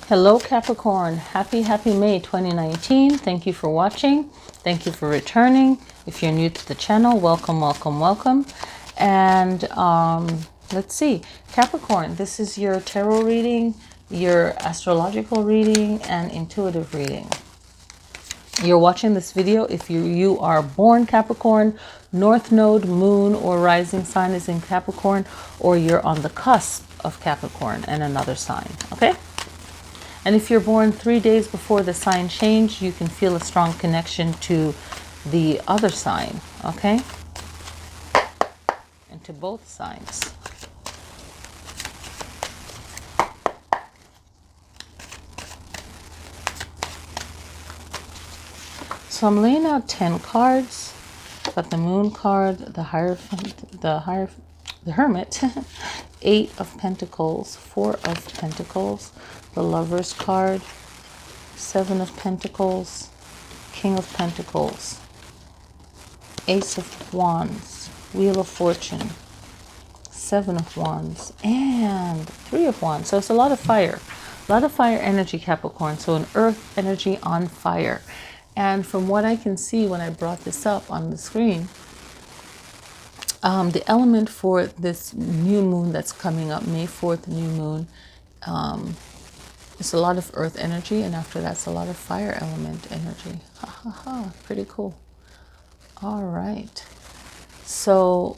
Hello Capricorn, happy May 2019. Thank you for watching. Thank you for returning. If you're new to the channel, welcome, welcome, welcome. And let's see, Capricorn, this is your tarot reading, your astrological reading, and intuitive reading. You're watching this video if you are born Capricorn, North Node, Moon, or Rising sign is in Capricorn, or you're on the cusp of Capricorn and another sign, okay? And if you're born 3 days before the sign change, you can feel a strong connection to the other sign, okay? And to both signs. So I'm laying out 10 cards. Got the Moon card, the Hierophant, the Hermit, 8 of Pentacles, 4 of Pentacles, the Lover's card, 7 of Pentacles, King of Pentacles, Ace of Wands, Wheel of Fortune, 7 of Wands, and 3 of Wands. So it's a lot of fire energy, Capricorn. So an earth energy on fire. And from what I can see when I brought this up on the screen, the element for this new moon that's coming up, May 4th, new moon, it's a lot of earth energy, and after that's a lot of fire element energy. Ha ha ha, pretty cool. All right. So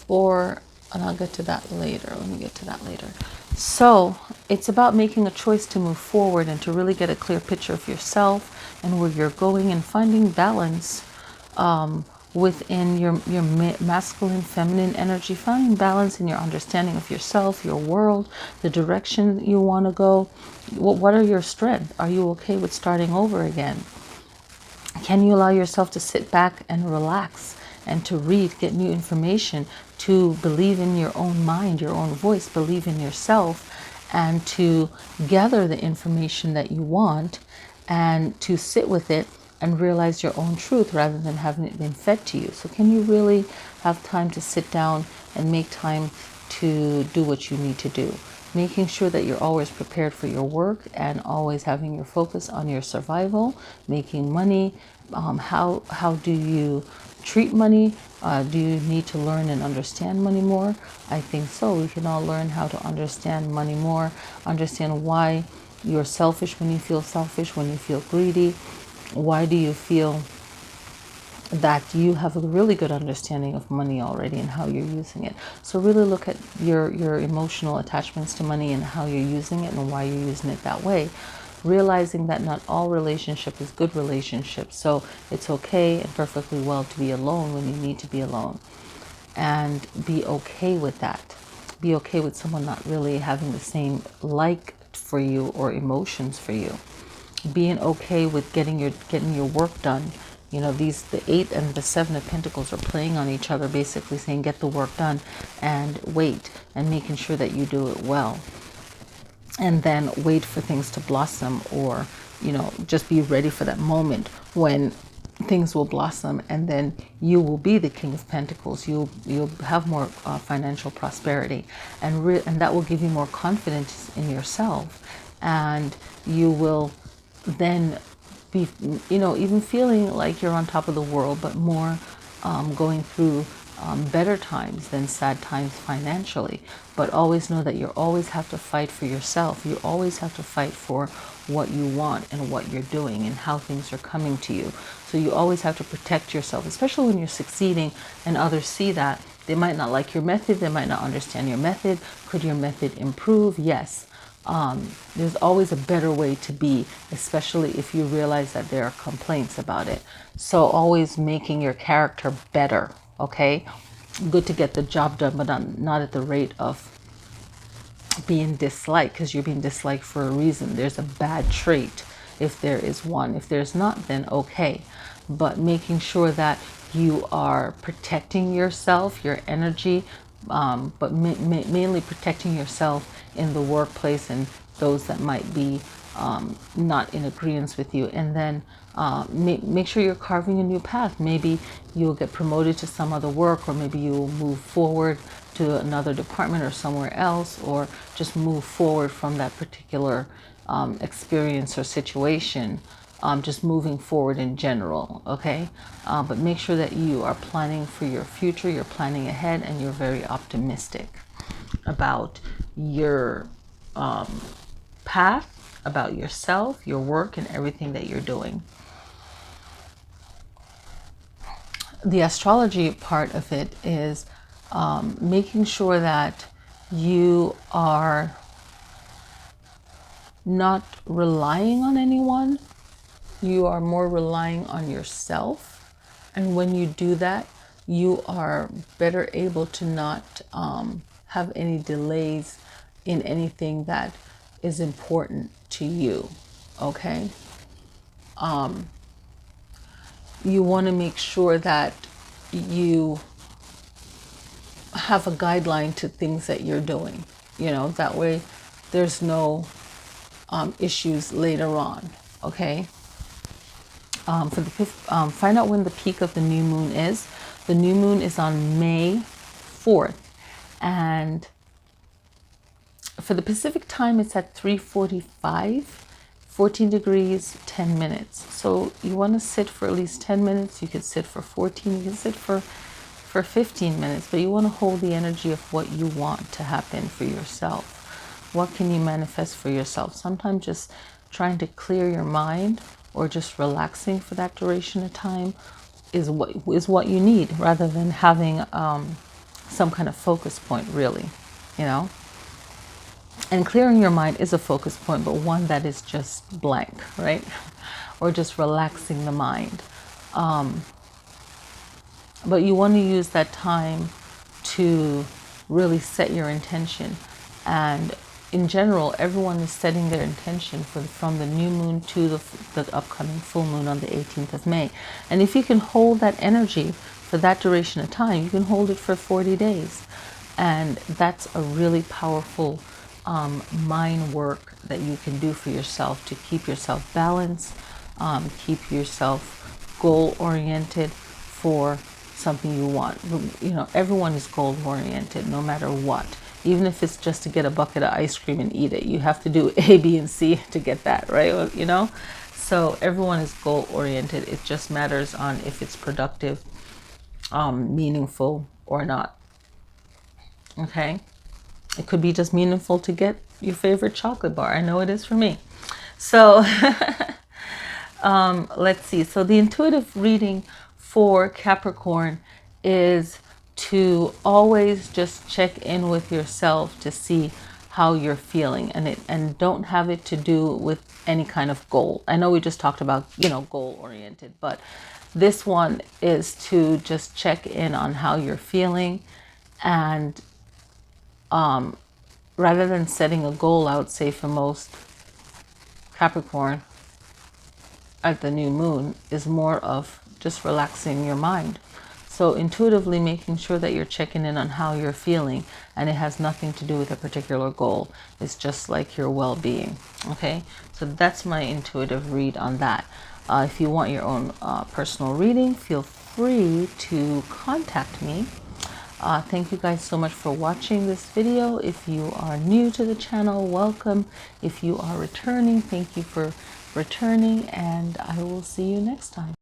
and I'll get to that later. Let me get to that later. So it's about making a choice to move forward and to really get a clear picture of yourself and where you're going, and finding balance within your masculine, feminine energy, finding balance in your understanding of yourself, your world, the direction that you want to go. What are your strengths? Are you okay with starting over again? Can you allow yourself to sit back and relax and to read, get new information, to believe in your own mind, your own voice, believe in yourself, and to gather the information that you want and to sit with it and realize your own truth rather than having it been fed to you? So can you really have time to sit down and make time to do what you need to do? Making sure that you're always prepared for your work and always having your focus on your survival, making money. How do you treat money? Do you need to learn and understand money more? I think so. We can all learn how to understand money more, understand why you're selfish when you feel selfish, when you feel greedy. Why do you feel that you have a really good understanding of money already and how you're using it? So really look at your emotional attachments to money and how you're using it and why you're using it that way. Realizing that not all relationship is good relationship. So it's okay and perfectly well to be alone when you need to be alone. And be okay with that. Be okay with someone not really having the same like for you or emotions for you. Being okay with getting your work done. You know, the 8 and the 7 of Pentacles are playing on each other, basically saying get the work done and wait, and making sure that you do it well. And then wait for things to blossom, or, you know, just be ready for that moment when things will blossom, and then you will be the King of Pentacles. You'll have more financial prosperity, and that will give you more confidence in yourself, and you will then be, you know, even feeling like you're on top of the world, but more going through better times than sad times financially. But always know that you always have to fight for yourself. You always have to fight for what you want and what you're doing and how things are coming to you. So you always have to protect yourself, especially when you're succeeding and others see that. They might not like your method. They might not understand your method. Could your method improve? Yes. There's always a better way to be, especially if you realize that there are complaints about it. So always making your character better, okay? Good to get the job done, but not at the rate of being disliked, because you're being disliked for a reason. There's a bad trait if there is one. If there's not, then okay. But making sure that you are protecting yourself, your energy, but mainly protecting yourself in the workplace and those that might be not in agreement with you. And then make sure you're carving a new path. Maybe you'll get promoted to some other work, or maybe you'll move forward to another department or somewhere else, or just move forward from that particular experience or situation. Just moving forward in general, okay? But make sure that you are planning for your future, you're planning ahead, and you're very optimistic about your path, about yourself, your work, and everything that you're doing. The astrology part of it is making sure that you are not relying on anyone. You are more relying on yourself. And when you do that, you are better able to not have any delays in anything that is important to you, okay? You want to make sure that you have a guideline to things that you're doing, you know, that way there's no issues later on, okay? For the find out when the peak of the new moon is. The new moon is on May 4th, and for the Pacific time, it's at 3:45, 14 degrees, 10 minutes. So you want to sit for at least 10 minutes. You could sit for 14, you can sit for 15 minutes, but you want to hold the energy of what you want to happen for yourself. What can you manifest for yourself? Sometimes just trying to clear your mind or just relaxing for that duration of time is what you need, rather than having some kind of focus point, really, you know. And clearing your mind is a focus point, but one that is just blank, right? Or just relaxing the mind. But you want to use that time to really set your intention. And in general, everyone is setting their intention from the new moon to the upcoming full moon on the 18th of May. And if you can hold that energy for that duration of time, you can hold it for 40 days. And that's a really powerful mind work that you can do for yourself to keep yourself balanced, keep yourself goal-oriented for something you want. You know, everyone is goal-oriented no matter what. Even if it's just to get a bucket of ice cream and eat it, you have to do A, B, and C to get that, right? You know? So everyone is goal-oriented. It just matters on if it's productive, meaningful, or not. Okay? It could be just meaningful to get your favorite chocolate bar. I know it is for me. So let's see. So the intuitive reading for Capricorn is to always just check in with yourself to see how you're feeling, and don't have it to do with any kind of goal. I know we just talked about, you know, goal oriented, but this one is to just check in on how you're feeling. And rather than setting a goal out, say for most Capricorn at the new moon, is more of just relaxing your mind. So intuitively making sure that you're checking in on how you're feeling, and it has nothing to do with a particular goal. It's just like your well-being. Okay, so that's my intuitive read on that. If you want your own personal reading, feel free to contact me. Thank you guys so much for watching this video. If you are new to the channel, welcome. If you are returning, thank you for returning, and I will see you next time.